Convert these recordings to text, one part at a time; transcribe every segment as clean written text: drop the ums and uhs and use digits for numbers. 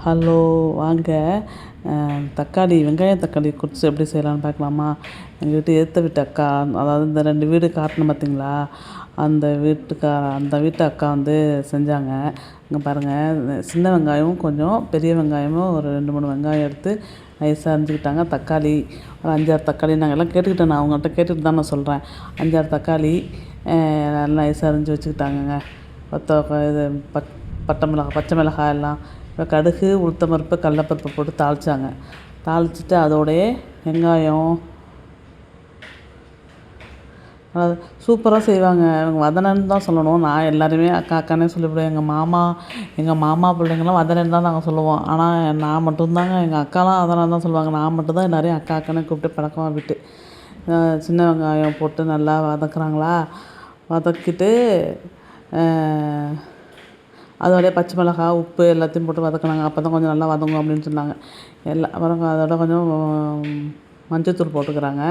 Hello வாங்க. தக்காளி வெங்காயம் தக்காளி குருமா எப்படி செய்யலான்னு பார்க்கலாமா? எங்கள் வீட்டு எதிர்த்த வீட்டு அக்கா, அதாவது இந்த 2 வீடு காட்டணும் பார்த்தீங்களா, அந்த வீட்டு அக்கா வந்து செஞ்சாங்க. இங்கே பாருங்கள், சின்ன வெங்காயம் கொஞ்சம், பெரிய வெங்காயமும் ஒரு 2, 3 வெங்காயம் எடுத்து நைஸாக அரிஞ்சுக்கிட்டாங்க. தக்காளி ஒரு 5, 6 தக்காளி நாங்கள் எல்லாம் கேட்டுக்கிட்டேன், நான் அவங்கள்ட்ட கேட்டுட்டு தான் நான் சொல்கிறேன். 5, 6 தக்காளி நல்லா நைஸாக அரிஞ்சு வச்சுக்கிட்டாங்கங்க. இது பச்சை மிளகாய் எல்லாம், இப்போ கடுகு, உளுத்தம் பருப்பு, கடலப்பருப்பு போட்டு தாளித்தாங்க. தாளிச்சிட்டு அதோடையே வெங்காயம் சூப்பராக செய்வாங்க. இவங்க வதனன்னு தான் சொல்லணும். நான் எல்லாருமே அக்கா அக்கானே சொல்லிவிடுவேன். எங்கள் மாமா பிள்ளைங்களாம் வதனன்னு தான் நாங்கள் சொல்லுவோம். ஆனால் நான் மட்டும்தாங்க, எங்கள் அக்காலாம் வதனன்னு தான் சொல்லுவாங்க. நான் மட்டும்தான் எல்லாரையும் அக்கா அக்கானே கூப்பிட்டு பழக்கமாக விட்டு. சின்ன வெங்காயம் போட்டு நல்லா வதக்குறாங்களா, வதக்கிட்டு அதோடய பச்சை மிளகாய், உப்பு எல்லாத்தையும் போட்டு வதக்கினாங்க. அப்போ தான் கொஞ்சம் நல்லா வதங்கும் அப்படின்னு சொன்னாங்க. அப்புறம் அதோட கொஞ்சம் மஞ்சத்தூள் போட்டுக்கிறாங்க.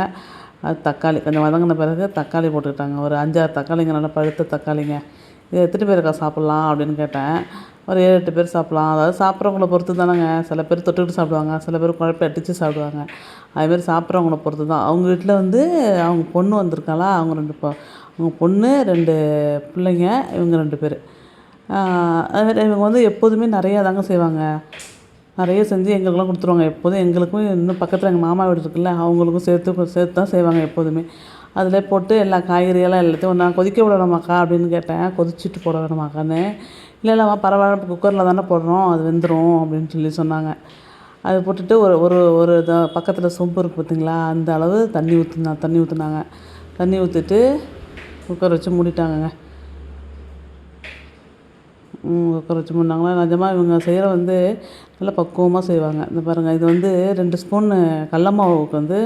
அது தக்காளி கொஞ்சம் வதங்கின பிறகு தக்காளி போட்டுக்கிட்டாங்க. ஒரு 5, 6 தக்காளிங்க, நல்லா பழுத்த தக்காளிங்க. இது எத்தனை பேருக்கா சாப்பிட்லாம் அப்படின்னு கேட்டேன். ஒரு 7, 8 பேர் சாப்பிட்லாம். அதாவது சாப்பிட்றவங்கள பொறுத்து தானேங்க. சில பேர் தொட்டுக்கிட்டு சாப்பிடுவாங்க, சில பேர் குழப்பி அடித்து சாப்பிடுவாங்க. அதுமாரி சாப்பிட்றவங்கள பொறுத்து தான். அவங்க வீட்டில் வந்து அவங்க பொண்ணு வந்திருக்காளா, அவங்க பொண்ணு 2 பிள்ளைங்க, இவங்க 2 பேர். அதுமாரி இவங்க வந்து எப்போதுமே நிறையா தாங்க செய்வாங்க. நிறைய செஞ்சு எங்களுக்கெல்லாம் கொடுத்துருவாங்க. எப்போதும் எங்களுக்கும், இன்னும் பக்கத்தில் எங்கள் மாமா வீடு இருக்குல்ல, அவங்களுக்கும் சேர்த்து தான் செய்வாங்க எப்போதுமே. அதில் போட்டு எல்லா காய்கறியெல்லாம் எல்லாத்தையும் நான் கொதிக்க விடணுமாக்கா அப்படின்னு கேட்டேன். கொதிச்சுட்டு போட வேணுமாக்கான்னு. இல்லைம்மா பரவாயில்ல, குக்கரில் தானே போடுறோம், அது வெந்துடும் அப்படின்னு சொன்னாங்க. அது போட்டுட்டு ஒரு பக்கத்தில் சொம்பு இருக்குது பார்த்தீங்களா, அந்த அளவு தண்ணி ஊற்றுனாங்க. தண்ணி ஊற்றிட்டு குக்கர் வச்சு மூடிட்டாங்கங்க. குக்கர் வச்சு மூடினாங்களா. நிஜமாக இவங்க செய்கிற வந்து நல்லா பக்குவமாக செய்வாங்க. இந்த பாருங்கள், இது வந்து 2 ஸ்பூன்னு கடல மாவுக்கு வந்து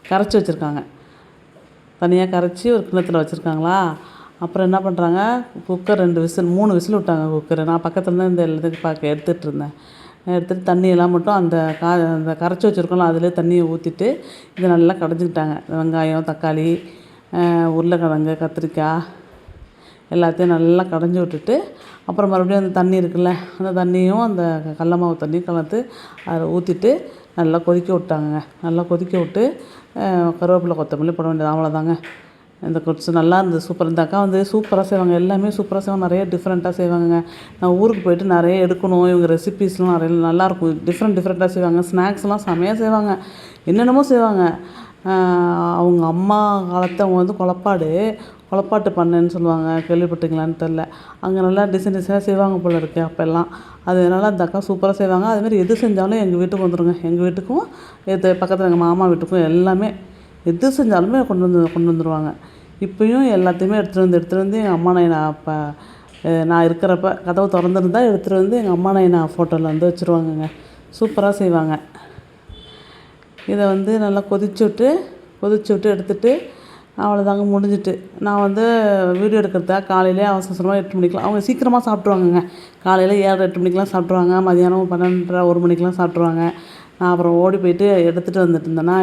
கரைச்சி வச்சுருக்காங்க. தனியாக கரைச்சி ஒரு கிண்ணத்தில் வச்சுருக்காங்களா. அப்புறம் என்ன பண்ணுறாங்க, குக்கர் 3 விசில் விட்டாங்க குக்கரை. நான் பக்கத்தில் தான் இந்த எல்லாத்தையும் எடுத்துகிட்டு இருந்தேன். எடுத்துகிட்டு தண்ணியெல்லாம் மட்டும் அந்த கரைச்சி வச்சுருக்கோம்ல, அதிலே தண்ணியை ஊற்றிட்டு இதை நல்லா கடைஞ்சிக்கிட்டாங்க. வெங்காயம், தக்காளி, உருளைக்கிழங்கு, கத்திரிக்காய் எல்லாத்தையும் நல்லா கடைஞ்சி விட்டுட்டு, அப்புறம் மறுபடியும் அந்த தண்ணி இருக்குல்ல, அந்த தண்ணியும் அந்த கடல மாவு தண்ணியும் கலந்து அதில் ஊற்றிட்டு நல்லா கொதிக்க விட்டாங்கங்க. நல்லா கொதிக்க விட்டு கருவேப்பிலை, கொத்தமல்லி போட வேண்டியது, அவ்வளோதாங்க. இந்த நல்லா இருந்தது, சூப்பர். இந்த அக்கா வந்து சூப்பராக செய்வாங்க. எல்லாமே சூப்பராக செய்வாங்க. நிறைய டிஃப்ரெண்ட்டாக செய்வாங்கங்க. நான் ஊருக்கு போயிட்டு நிறைய எடுக்கணும். இவங்க ரெசிபீஸ்லாம் நிறைய நல்லாயிருக்கும். டிஃப்ரெண்ட்டாக செய்வாங்க. ஸ்நாக்ஸ்லாம் செமையாக செய்வாங்க. என்னென்னமோ செய்வாங்க. அவங்க அம்மா காலத்தை அவங்க வந்து கொலப்பாட்டு பண்ணைன்னு சொல்லுவாங்க. கேள்விப்பட்டீங்களான்னு தெரில. அங்கே நல்லா டிசைனாக செய்வாங்க போல இருக்கு அப்போல்லாம். அதனால அந்த அக்கா சூப்பராக செய்வாங்க. அதுமாரி எது செஞ்சாலும் எங்கள் வீட்டுக்கு வந்துடுங்க. எங்கள் வீட்டுக்கும் பக்கத்தில் எங்கள் மாமா வீட்டுக்கும் எல்லாமே எது செஞ்சாலுமே கொண்டு வந்துடுவாங்க. இப்போயும் எல்லாத்தையுமே எடுத்துகிட்டு வந்து எங்கள் அம்மா நான் இருக்கிறப்ப கதவு திறந்துருந்தா எடுத்துகிட்டு வந்து எங்கள் அம்மா நான் ஃபோட்டோவில் வந்து வச்சுருவாங்கங்க. சூப்பராக செய்வாங்க. இதை வந்து நல்லா கொதிச்சு விட்டு எடுத்துகிட்டு அவ்வளோதாங்க, முடிஞ்சிட்டு. நான் வந்து வீடியோ எடுக்கிறதுக்காக காலையிலே அவசரமாக 8 மணிக்கெலாம், அவங்க சீக்கிரமாக சாப்பிட்ருவாங்கங்க. காலையில் 7, 8 மணிக்கெலாம் சாப்பிட்ருவாங்க. மதியானம் 12, 1 மணிக்கெலாம் சாப்பிட்ருவாங்க. நான் அப்புறம் ஓடி போயிட்டு எடுத்துகிட்டு வந்துட்டு இருந்தேன்னா,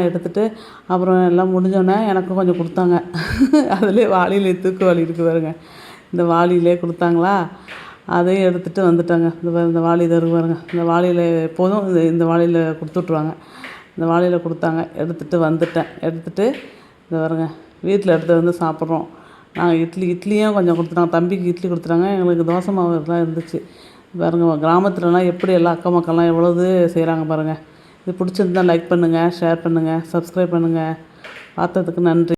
அப்புறம் எல்லாம் முடிஞ்சோடனே எனக்கும் கொஞ்சம் கொடுத்தாங்க. அதிலே வாளியிலே தூக்கு வாளி இருக்குது பாருங்க, இந்த வாளியிலே கொடுத்தாங்களா, அதையும் எடுத்துகிட்டு வந்துட்டாங்க. இந்த வாளி இருக்கு பாருங்க, இந்த வாளியில் எப்போதும் இந்த வாளியில் கொடுத்துட்ருவாங்க. இந்த வாளியில் கொடுத்தாங்க, எடுத்துகிட்டு வந்துட்டேன். எடுத்துகிட்டு இந்த பாருங்க, வீட்டில் எடுத்து வந்து சாப்பிட்றோம். நாங்கள் இட்லியும் கொஞ்சம் கொடுத்துட்டாங்க. தம்பிக்கு இட்லி கொடுத்துட்டாங்க. எங்களுக்கு தோசை மாவு தான் இருந்துச்சு. பாருங்கள், கிராமத்துலலாம் எப்படி எல்லாம் அக்கம் பக்கம்லாம் எவ்வளோது செய்கிறாங்க பாருங்கள். இது பிடிச்சிருந்தா லைக் பண்ணுங்கள், ஷேர் பண்ணுங்கள், சப்ஸ்கிரைப் பண்ணுங்கள். பார்த்ததுக்கு நன்றி.